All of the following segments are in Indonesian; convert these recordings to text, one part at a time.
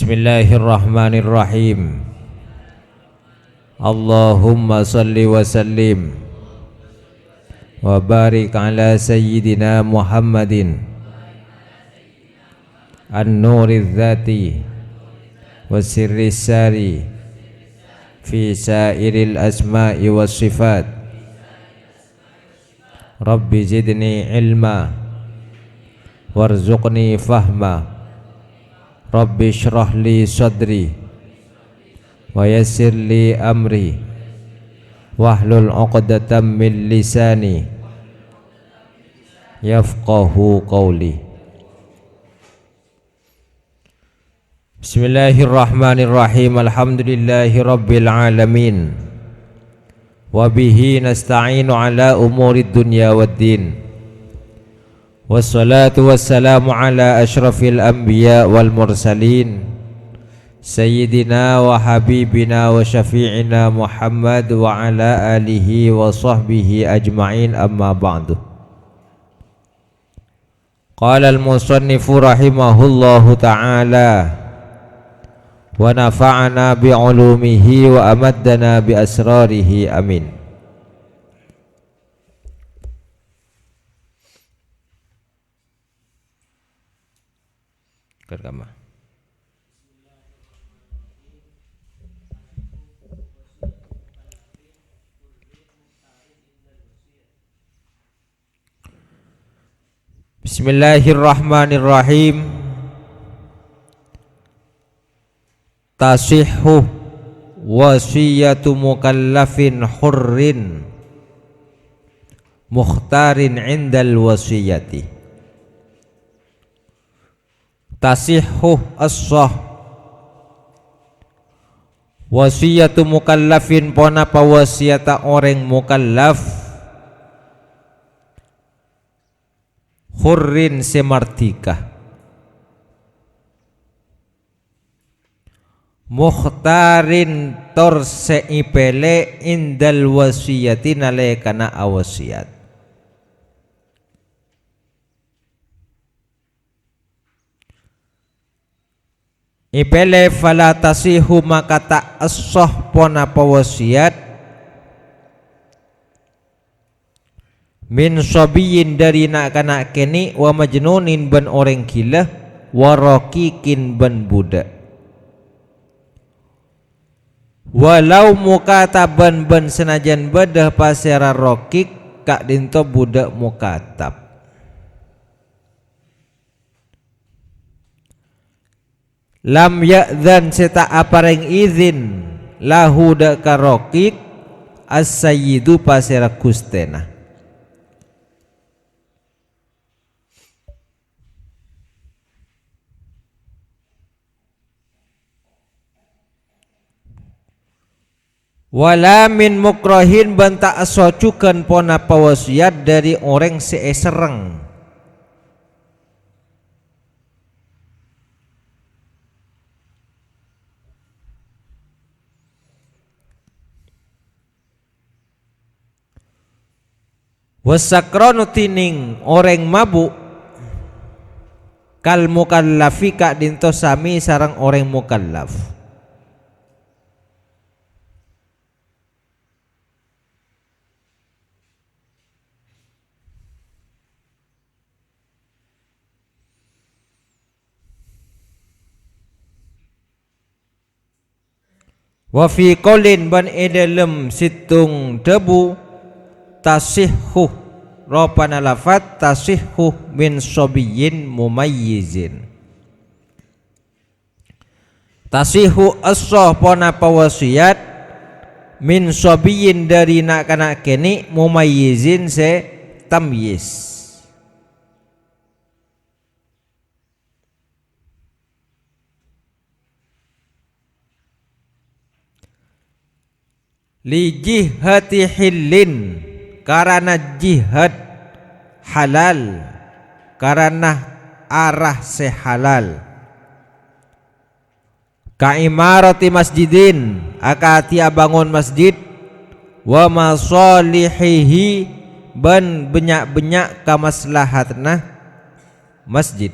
Bismillahirrahmanirrahim. Allahumma salli wa sallim wa barik ala sayyidina Muhammadin an-nuriz zati wa sirris sari fi sairil asma'i was sifat. Rabbi zidni ilma warzuqni fahma. Rabbi shrah li sadri wa yassir li amri wahlul 'uqdatam min lisani yafqahu qawli. Bismillahirrahmanirrahim. Alhamdulillahi rabbil alamin. Wa bihi nasta'inu ala umurid dunya waddin. Wassalatu wassalamu ala ashrafil anbiya wal mursalin Sayyidina wa habibina wa syafi'ina Muhammad wa ala alihi wa sahbihi ajma'in, amma ba'du. Qala al-musannifu rahimahullahu ta'ala wa nafa'ana bi'ulumihi wa amaddana bi asrarihi, amin. Kerjama. Bismillahirrahmanirrahim. Tasihhu wasiyatu mukallafin hurrin mukhtarin indal wasiyati. Tasihhu as-sah wasiyatu mukallafin, pona pa wasiyata orang mukallaf, hurrin semartika, mukhtarin tor seipele indal wasiyati nalekana awasiyat. Ipele fala tasihu maka tak as-sah pona pawasiat min sabiyin dari nak kanak keni wa majnunin ban orang gila wa raqiqin ban budak, walau mukataban ban senajan bedah pasera raqiq kak dinto budak mukatab. Lam ya'dzan seta apareng izin lahu dak raqiq as-sayyidu pasera kustena. Wala min mukrahin banta asocukan pona pawasiat dari orang seesereng. Wasakronu tining orang mabuk kal mukallafi kak dinto sami sarang orang mukallaf. Wa fi qaulin ban edalem situng debu tasihhu ropana lafat tasihhu min sobiyin mumayyizin. Tasihhu as-sah pona pawasiat min sobiyin dari nak kanak keni mumayyizin se tamyiz. Li jihati hillin, karena jihad halal, karena arah sehalal. Ka imarati masjidin, akati abangun masjid, wa masalihihi ban benyak-benyak kamaslahatna masjid.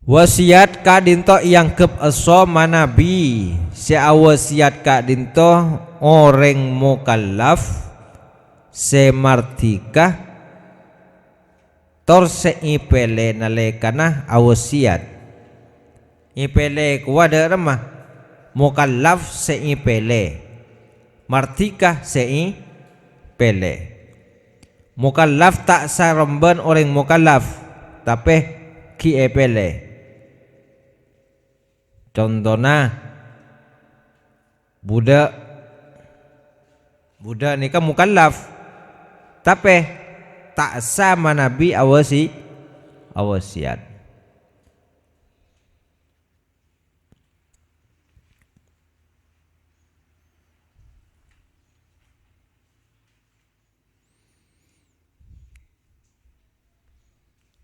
Wasiat ka dinto yang kep eso manabi se wasiat ka dinto orang mukallaf se martika tor se ipele nalekana awasiat ipele kuwada remah mukallaf se ipele martika se ipele mukallaf tak saremban orang mukallaf tapi ki ipele. Contohnya budak nikah mukallaf tapi tak sama nabi awasiat.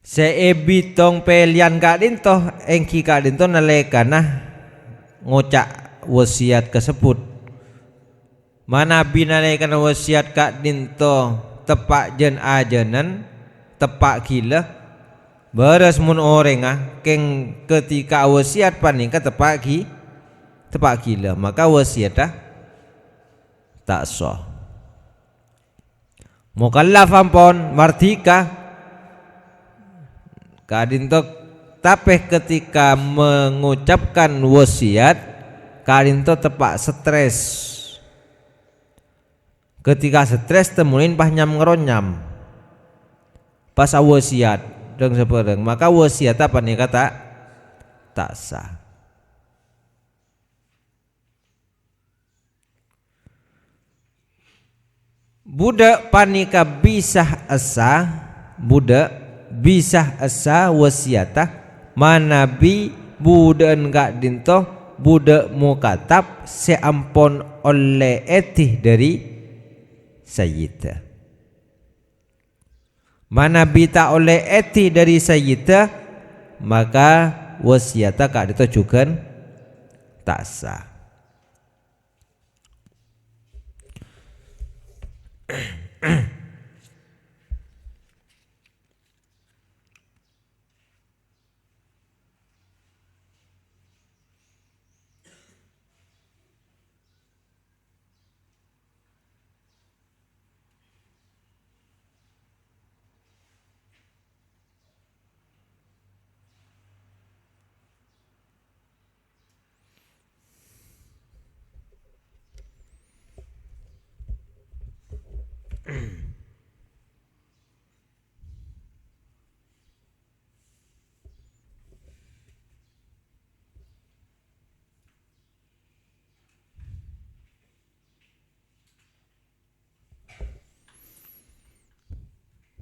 Seebitong pelian kak dinto engki kak dinto nalekana ngocak wasiat tersebut mana binalekana wasiat kak dinto tepak jen ajanan tepak gila beres mun orang keng ketika wasiat paningka tepak gila maka wasiat tak sah. Mukallaf ampun mardika kadinto tapi ketika mengucapkan wasiat kadinto tepak stres ketika stres temuin pah nyam ngeronyam pas wasiat deng sepereng maka wasiat apa nih kata tak sah. Budak panika bisa asa wasiatah manabi budak enggak dinto budak mukatab seampon oleh etih dari sayyidah manabi tak oleh etih dari sayyidah maka wasiatah kak dinto juga tak sah.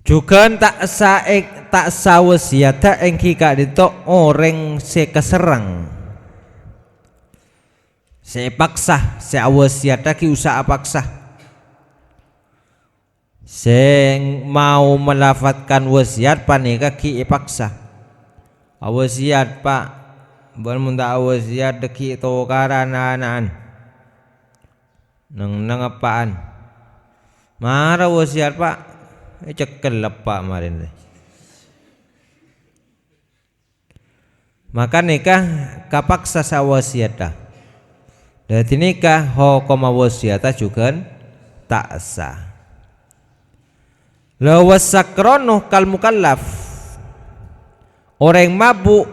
Juga tak sa wasiat engki kak dito orang se keserang se paksa se wasiat ki usaha paksa se mau melafatkan wasiat panika ki paksa wasiat pak bermunda wasiat deki to karanaan nang apaan mara wasiat pak cekel lepak marin maka nikah kapaksa sawasiata dan nikah hokoma wasiata juga tak sah. Lawasakrono kal mukallaf orang mabuk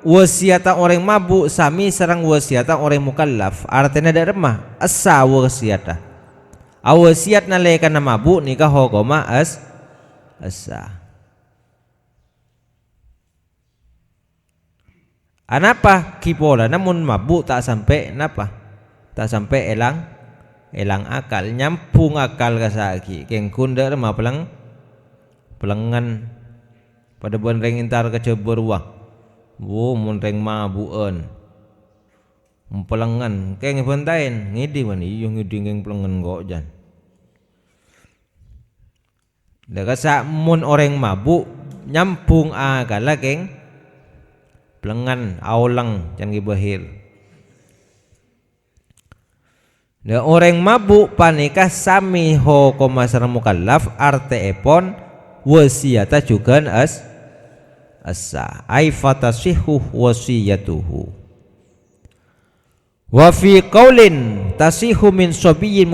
wasiata orang mabuk sami serang wasiata orang mukallaf artinya ada remah asa wasiata awasiat nalekana mabuk nikah hokoma asa. Anapa kipola namun mabuk tak sampai napa tak sampai elang akal nyampung akal kasaki keng kunda remah pelengan pada bonreng intar kecebur wah monreng mabuan pelengan keng pentain ngidi mani yung ngidi keng pelengan kok jan dah kasa mun orang mabuk nyampung akal keng pelengan aulang jangan bahir. Dah orang mabuk panikah sami hokoma sareng mukallaf arte epon wasiata juga asa ai fatasihhu wasiyatuhu. Wa fi qaulin tasihu min sabiyyin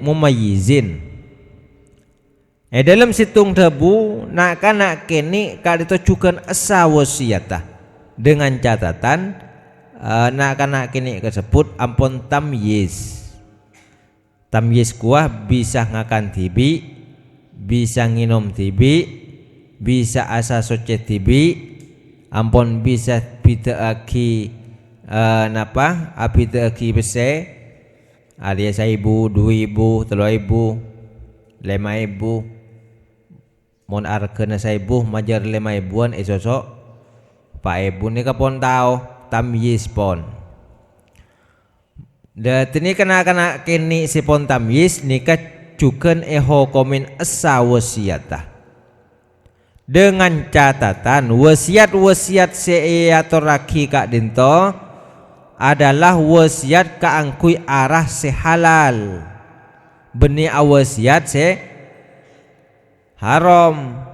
mumayyizin. Dalam situng debu nak kana kini kadito cukan asa wasiatah dengan catatan nak kana kini tersebut ampun tamyiz. Tamyiz kuah bisa ngakan tibi, bisa nginum tibi, bisa asa soce tibi, ampun bisa bitaaki napa api teki bese alias 1.000, 2.000, 3.000, 5.000 mon arkena 1.000 majar 5.000-an sosok 4.000 ni kapon tao tamyiz pon datini kena kini si pon tamyiz nika cuken eho komen asa wasiatah dengan catatan wasiat seatoraki kak dinto adalah wasiat kaangkui arah sehalal benih wasiat se haram.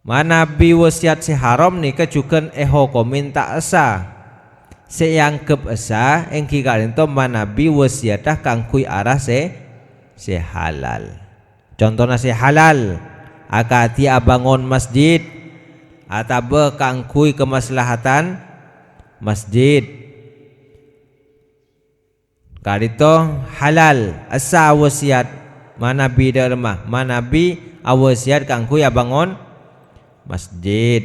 Manabi wasiat se haram ni kecuken eho kominta asa seangkep asa engki kalinto manabi wasiatah kaangkui arah se halal. Contohnya se halal akati abangun masjid atabe kaangkui kemaslahatan masjid kalito halal asa wasiat manabi dermah manabi awasiat kaangkui abangun masjid.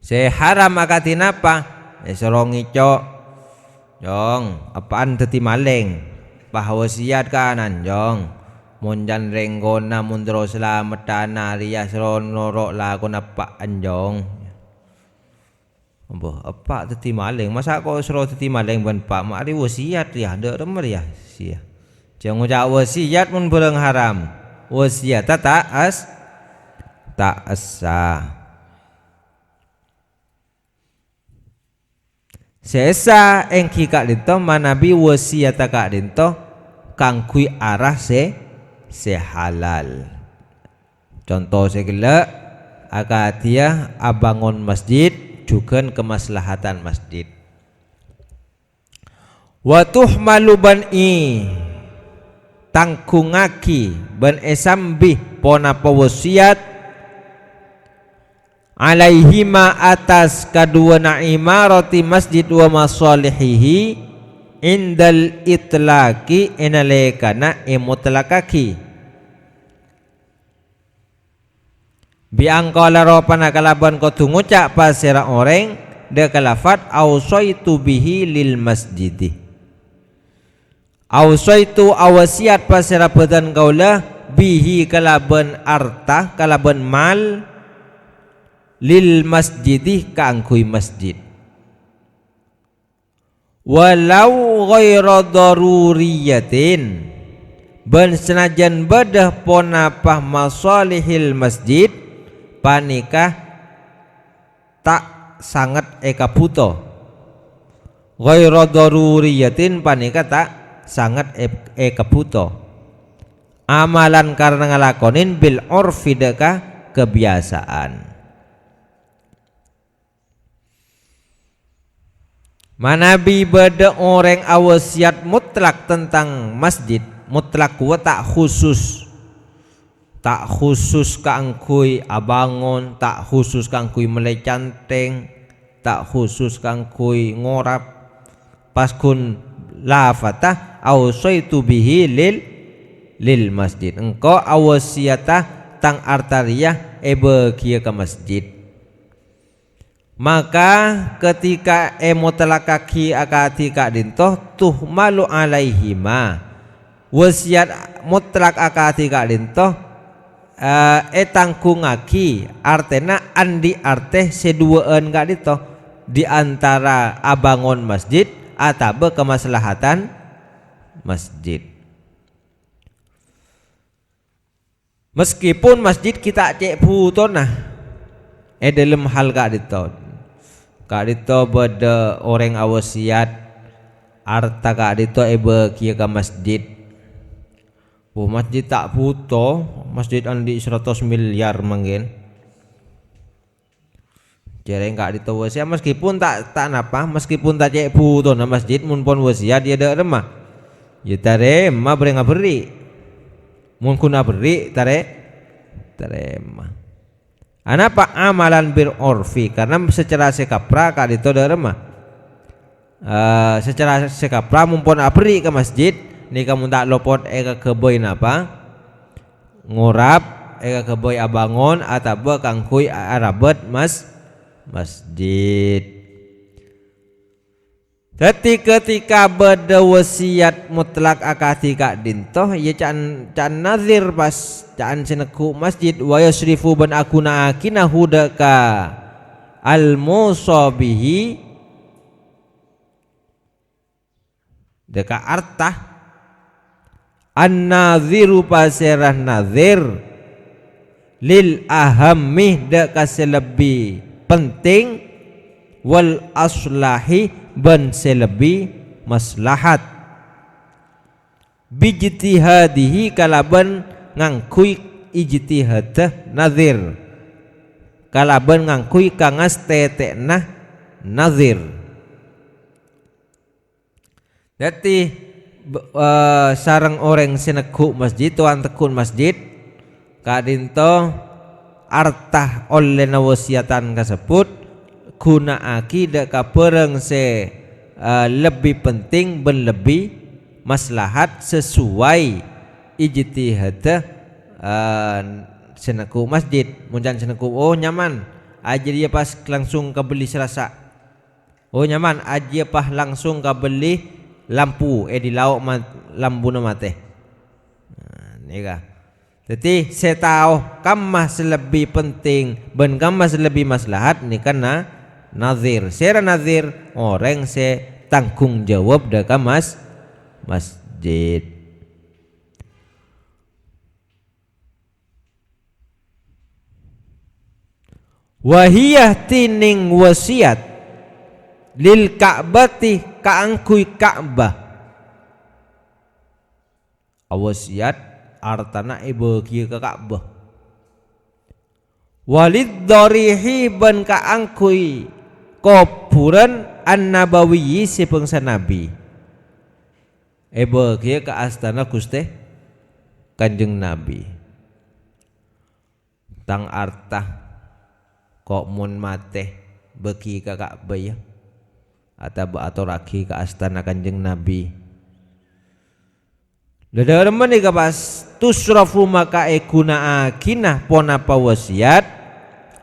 Se haram akati napa serongi cok jong apaan teti maleng pahawasiat kanan jong monjan renggona mundro selametana rias ronorok lagu napa anjong apa teti maling masa kau suruh teti maling ban pak mak ari wasiat ya dak remer ya sia jangan ngucap wasiat mun bareng haram wasiat tak asa sesa engki kak dinto manabi wasiat kak dinto kangkui arah se halal. Contoh segala akatia abangun masjid juga kemaslahatan masjid. Wa tuhmalu ban'i tangkungaki ban esambi pona wasiat alaihima atas kedua imarati masjid wa masalihihi indal itlaqi enalekana mutlaqaki biangkala ropana kalaban ko tungucak pasira orang de kalafat ausaitu bihi lil masjidi ausaitu awasiat pasira pedan kaula bihi kalaban arta kalaban mal lil masjidi kaangkui masjid walau ghaira daruriyatin ban senajan badah ponapah masalihil masjid panikah tak sangat eka puto ghaira daruriyatin panikah tak sangat eka puto amalan karena ngalakonin bil urfi deka kebiasaan. Manabi beda orang awasiat mutlak tentang masjid mutlak kuwa tak khusus kaangkui abangun tak khusus kaangkui melecanteng tak khusus kaangkui ngorap paskun lafatah awasaitu bihi lil masjid engkau awasiatah tang artariyah kia ke masjid. Maka ketika mutlakaki akati kak dintoh tuh malu alaihima wasiat mutlak akati kak dintoh tangkungaki artena andi arte seduaan kak dintoh di antara abangun masjid atau kemaslahatan masjid. Meskipun masjid kita cek putona dalam hal kak dintoh kak dito beda orang awasiat arta kak dito kia ke masjid Oh masjid tak butuh, masjid andi 100 miliar mungkin. Jadi enggak ditawa saya meskipun tak napa, meskipun tak cek butuh na masjid mun pon wasiat dia ada remah. Ya tarema beri ngaberi. Mun kuna beri tarema. Anapa amalan bir orfi karena secara sekapra kak itu ada remah. Secara sekapra mumpun aberi ke masjid ni kamu tak lopot eka keboy napa ngurap eka keboy abangon atau kangkui arabet masjid. Jadi ketika berdawasiat mutlak akati kak dintoh ya can nazir pas can seneku masjid wa yasrifu ban akuna akina hudaka al musabihi deka artah an-naziru paserah nazir lil ahammi deka selebi penting wal aslahi ban selebi maslahat bijtihadihi kalaban ngangkui ijtihadah nazir kalaban ngangkui kangas tetekna nazir. Jadi sarang orang seneku masjid tuan tekun masjid kadinto artah oleh nawasiatan kasebut guna akidah kapereng se lebih penting ben lebih maslahat sesuai ijtihad seneku masjid muncan seneku oh nyaman aja dia pas langsung kebeli serasa oh nyaman aja pas langsung kebeli lampu di lauk lampu nama teh. Ni kah. Jadi saya tahu kamah selebih penting ben kamah selebih maslahat ni karena nazir. Saya nazir orang saya tanggung jawab dekat masjid. Wahiyah tining wasiat lil ka'bati kaangkui Ka'bah awasiat artana ibagi ke Ka'bah walid darihi ban kaangkui kuburan an-nabawiyyi si bangsa nabi ibagi ke astana Gusti Kanjeng Nabi tang artah kok mun mate bagi ke Ka'bah ya atau raki ke astana Kanjeng Nabi. Dadar meni ka pas tusrafu maka ekuna akinah pona pawasiat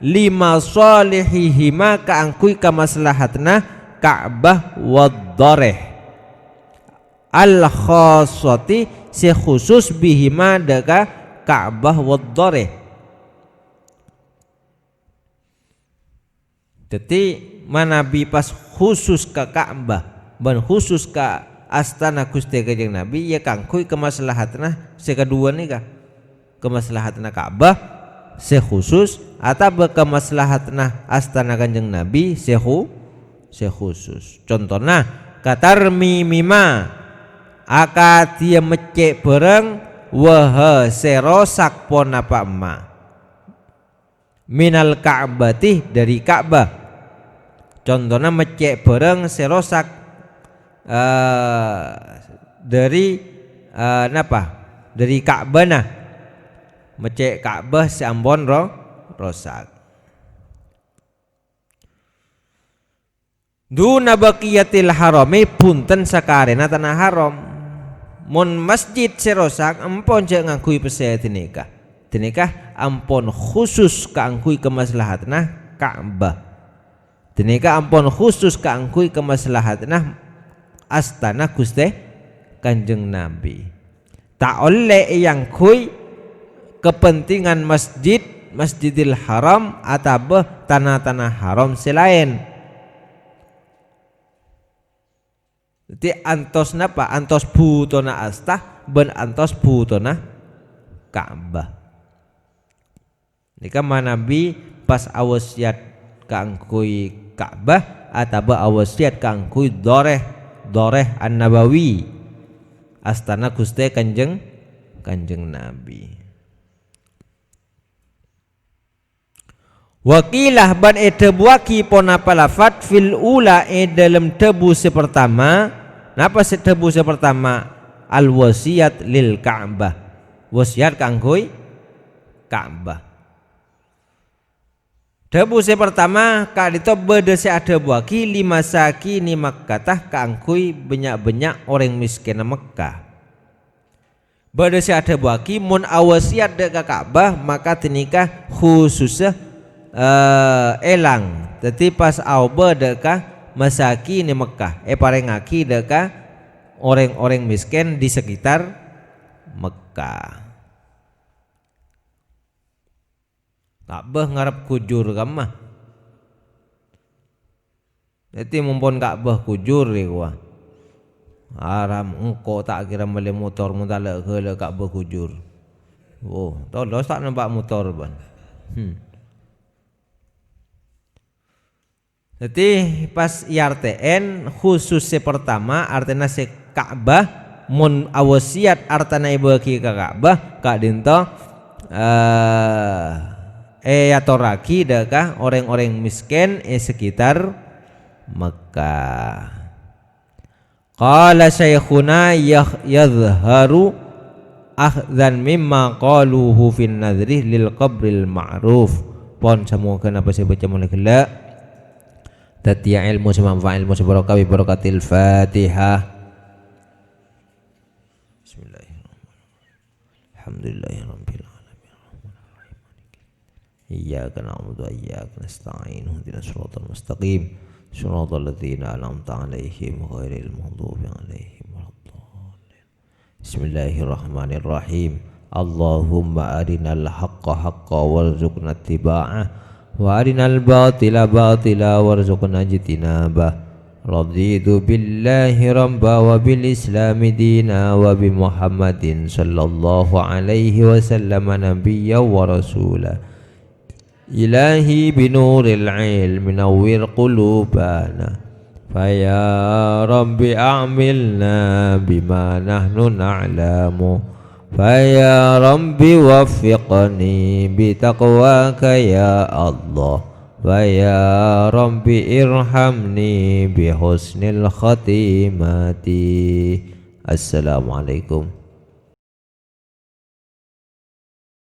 lima salihihi maka angkui ka maslahatna Ka'bah waddareh al khassati si khusus bihima daka Ka'bah waddareh. Jadi manabi pas khusus ke Ka'bah ban khusus ke astana Gusti Kanjeng Nabi ya kangkui kemaslahatna sekedua nih kah kemaslahatna Ka'bah sekhusus atau kemaslahatna astana Kanjeng Nabi sekhusus. Contohnya katarmi mima akatia mecek bereng waha serosak pon apa emak minal Ka'bati dari Ka'bah. Contohnya mecek bareng serosak dari napa dari Ka'bah nah mecek Ka'bah seambon rosak duna baqiyatil harami punten sakarena tanah haram mun masjid serosak ampun cek ngakui pesaya tinikah ampun khusus kaangkui kemaslahatna Ka'bah. Dinika ampun khusus kaangkui kemaslahatna astana Gusti Kanjeng Nabi. Tak oleh yang kui kepentingan Masjidil Haram atau tanah-tanah haram selain. Jadi antos napa? Antos butona astah ben antos butona Ka'bah. Nika manabi pas awasiat kaangkui Ka'bah atau awasiat kaangkui doreh an-nabawi astana Gusti Kanjeng Kanjeng Nabi. Wakilah ban tebuaki ponapa lafat fil ula dalam tebu sepertama. Napa tebu sepertama? Al wasiat lil Ka'bah. Wasiat kanggoi Ka'bah. Tebu sepertama kak dito berdesi ada buaki lima saki ni Makkah kangkui banyak-banyak orang miskin Mekah. Berdesi ada buaki mun awasiat deka Ka'bah maka tinikah khususnya elang. Jadi pas auba deka masaki ni Mekah. Parengaki deka orang-orang miskin di sekitar Mekah. Ka'bah ngarep kujur kamah. Jadi mumpun Ka'bah kujur ni gua. Haram engkau tak kira beli motor mutalak ke Ka'bah kujur. Oh, tolos tak nampak motor ban. Jadi pas IRTN khusus pertama artinya se Ka'bah mun awasiat artana ibaki ke Ka'bah kak dinto atoraki dekah orang-orang miskin sekitar Mekah. Qala syekhuna yadhharu akhdan mimma qaluhu fin nadri lil qabril ma'ruf. Pon semua kenapa saya baca mulai gelak. Tatia ilmu semanfaat ilmu sebarokah bi barakatil Fatihah. Bismillahirrahmanirrahim. Alhamdulillahirabbil إياك نعبد وإياك نستعين اهدنا الصراط المستقيم صراط الذين أنعمت عليهم غير المغضوب عليهم ولا الضالين بسم الله الرحمن الرحيم اللهم أرنا الحق حقا وارزقنا اتباعه وأرنا الباطل باطلا وارزقنا اجتنابه رضيت بالله ربا وبالإسلام دينا وبمحمد صلى الله عليه وسلم نبيا ورسولا إلهي بنور العلم نور قلوبنا فيا رب أعملنا بما نحن نعلم فيا رب وفقني بتقواك يا الله فيا رب ارحمني بحسن الخاتمة. السلام عليكم